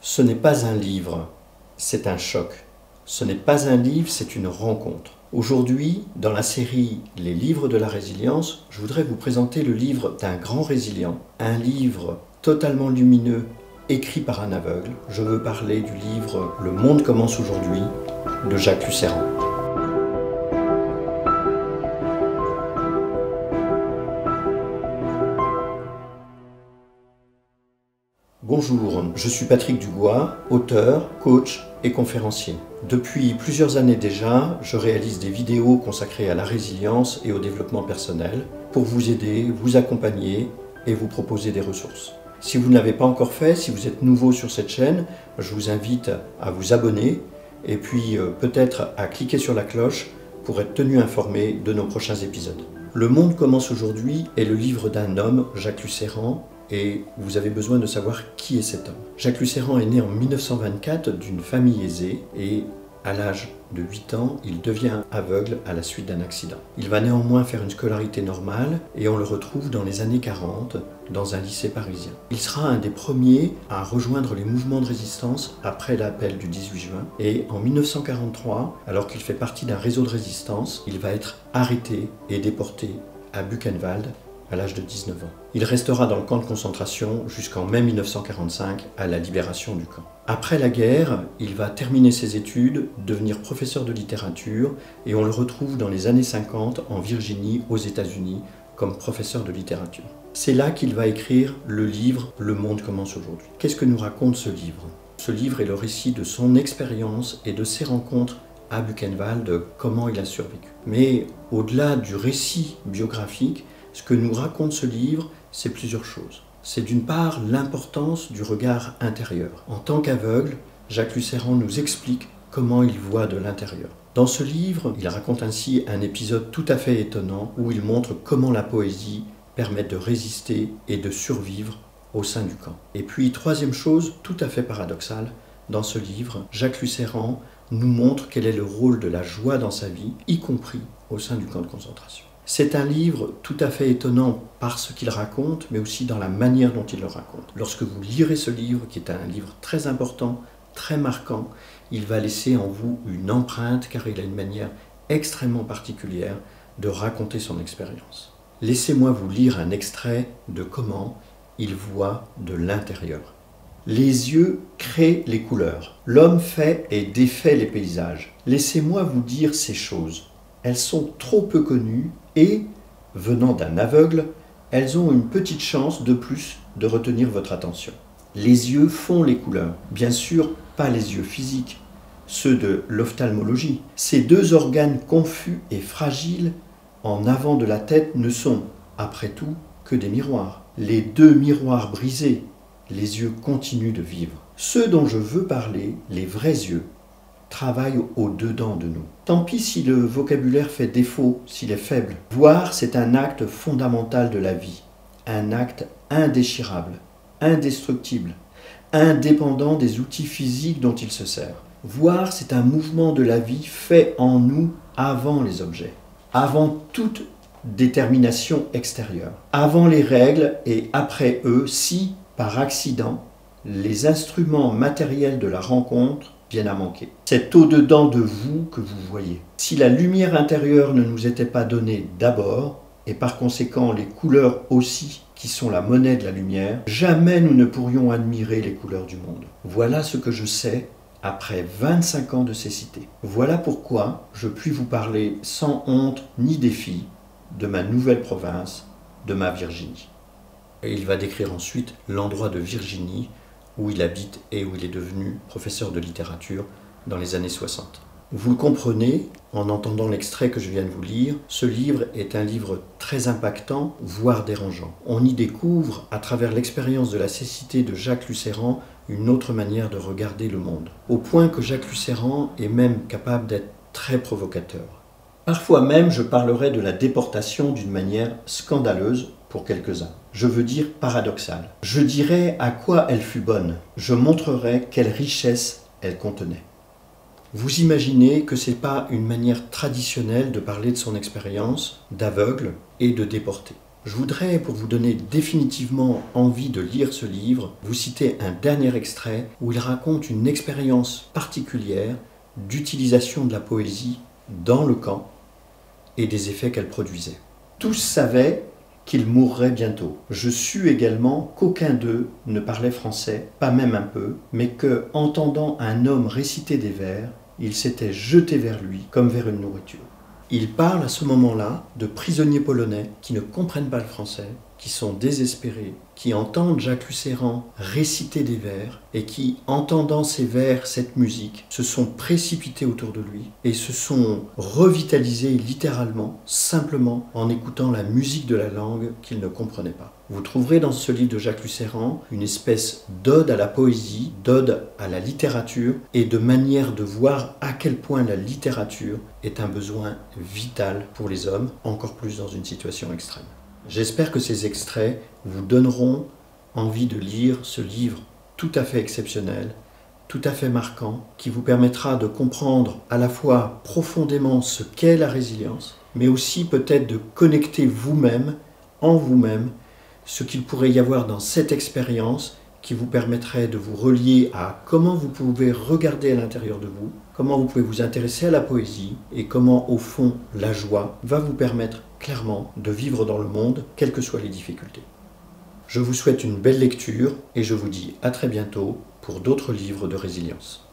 Ce n'est pas un livre, c'est un choc. Ce n'est pas un livre, c'est une rencontre. Aujourd'hui, dans la série Les livres de la résilience, je voudrais vous présenter le livre d'un grand résilient, un livre totalement lumineux, écrit par un aveugle. Je veux parler du livre Le monde commence aujourd'hui de Jacques Lucéran. Bonjour, je suis Patrick Dubois, auteur, coach et conférencier. Depuis plusieurs années déjà, je réalise des vidéos consacrées à la résilience et au développement personnel pour vous aider, vous accompagner et vous proposer des ressources. Si vous ne l'avez pas encore fait, si vous êtes nouveau sur cette chaîne, je vous invite à vous abonner et puis peut-être à cliquer sur la cloche pour être tenu informé de nos prochains épisodes. Le monde commence aujourd'hui est le livre d'un homme, Jacques Lucéran, et vous avez besoin de savoir qui est cet homme. Jacques Lucéran est né en 1924 d'une famille aisée et à l'âge de 8 ans, il devient aveugle à la suite d'un accident. Il va néanmoins faire une scolarité normale et on le retrouve dans les années 40 dans un lycée parisien. Il sera un des premiers à rejoindre les mouvements de résistance après l'appel du 18 juin et en 1943, alors qu'il fait partie d'un réseau de résistance, il va être arrêté et déporté à Buchenwald à l'âge de 19 ans. Il restera dans le camp de concentration jusqu'en mai 1945 à la libération du camp. Après la guerre, il va terminer ses études, devenir professeur de littérature et on le retrouve dans les années 50 en Virginie, aux États-Unis, comme professeur de littérature. C'est là qu'il va écrire le livre « Le monde commence aujourd'hui ». Qu'est-ce que nous raconte ce livre? Ce livre est le récit de son expérience et de ses rencontres à Buchenwald, de comment il a survécu. Mais au-delà du récit biographique, ce que nous raconte ce livre, c'est plusieurs choses. C'est d'une part l'importance du regard intérieur. En tant qu'aveugle, Jacques Lucéran nous explique comment il voit de l'intérieur. Dans ce livre, il raconte ainsi un épisode tout à fait étonnant où il montre comment la poésie permet de résister et de survivre au sein du camp. Et puis, troisième chose tout à fait paradoxale, dans ce livre, Jacques Lucéran nous montre quel est le rôle de la joie dans sa vie, y compris au sein du camp de concentration. C'est un livre tout à fait étonnant par ce qu'il raconte, mais aussi dans la manière dont il le raconte. Lorsque vous lirez ce livre, qui est un livre très important, très marquant, il va laisser en vous une empreinte, car il a une manière extrêmement particulière de raconter son expérience. Laissez-moi vous lire un extrait de comment il voit de l'intérieur. Les yeux créent les couleurs. L'homme fait et défait les paysages. Laissez-moi vous dire ces choses. Elles sont trop peu connues et, venant d'un aveugle, elles ont une petite chance de plus de retenir votre attention. Les yeux font les couleurs. Bien sûr, pas les yeux physiques, ceux de l'ophtalmologie. Ces deux organes confus et fragiles en avant de la tête ne sont, après tout, que des miroirs. Les deux miroirs brisés, les yeux continuent de vivre. Ceux dont je veux parler, les vrais yeux, travaille au-dedans de nous. Tant pis si le vocabulaire fait défaut, s'il est faible. Voir, c'est un acte fondamental de la vie, un acte indéchirable, indestructible, indépendant des outils physiques dont il se sert. Voir, c'est un mouvement de la vie fait en nous avant les objets, avant toute détermination extérieure, avant les règles et après eux, si, par accident, les instruments matériels de la rencontre viennent à manquer. C'est au-dedans de vous que vous voyez. Si la lumière intérieure ne nous était pas donnée d'abord, et par conséquent les couleurs aussi, qui sont la monnaie de la lumière, jamais nous ne pourrions admirer les couleurs du monde. Voilà ce que je sais après 25 ans de cécité. Voilà pourquoi je puis vous parler sans honte ni défi de ma nouvelle province, de ma Virginie. Et il va décrire ensuite l'endroit de Virginie où il habite et où il est devenu professeur de littérature dans les années 60. Vous le comprenez en entendant l'extrait que je viens de vous lire, ce livre est un livre très impactant, voire dérangeant. On y découvre, à travers l'expérience de la cécité de Jacques Lucéran, une autre manière de regarder le monde, au point que Jacques Lucéran est même capable d'être très provocateur. Parfois même, je parlerai de la déportation d'une manière scandaleuse pour quelques-uns. Je veux dire paradoxale. Je dirai à quoi elle fut bonne. Je montrerai quelle richesse elle contenait. Vous imaginez que ce n'est pas une manière traditionnelle de parler de son expérience d'aveugle et de déporté. Je voudrais, pour vous donner définitivement envie de lire ce livre, vous citer un dernier extrait où il raconte une expérience particulière d'utilisation de la poésie dans le camp et des effets qu'elle produisait. Tous savaient qu'ils mourraient bientôt. Je sus également qu'aucun d'eux ne parlait français, pas même un peu, mais que, entendant un homme réciter des vers, il s'était jeté vers lui comme vers une nourriture. Il parle à ce moment-là de prisonniers polonais qui ne comprennent pas le français, qui sont désespérés, qui entendent Jacques Lucéran réciter des vers et qui, entendant ces vers, cette musique, se sont précipités autour de lui et se sont revitalisés littéralement, simplement en écoutant la musique de la langue qu'ils ne comprenaient pas. Vous trouverez dans ce livre de Jacques Lucéran une espèce d'ode à la poésie, d'ode à la littérature et de manière de voir à quel point la littérature est un besoin vital pour les hommes, encore plus dans une situation extrême. J'espère que ces extraits vous donneront envie de lire ce livre tout à fait exceptionnel, tout à fait marquant, qui vous permettra de comprendre à la fois profondément ce qu'est la résilience, mais aussi peut-être de connecter vous-même, en vous-même, ce qu'il pourrait y avoir dans cette expérience qui vous permettrait de vous relier à comment vous pouvez regarder à l'intérieur de vous, comment vous pouvez vous intéresser à la poésie et comment, au fond, la joie va vous permettre clairement de vivre dans le monde, quelles que soient les difficultés. Je vous souhaite une belle lecture et je vous dis à très bientôt pour d'autres livres de résilience.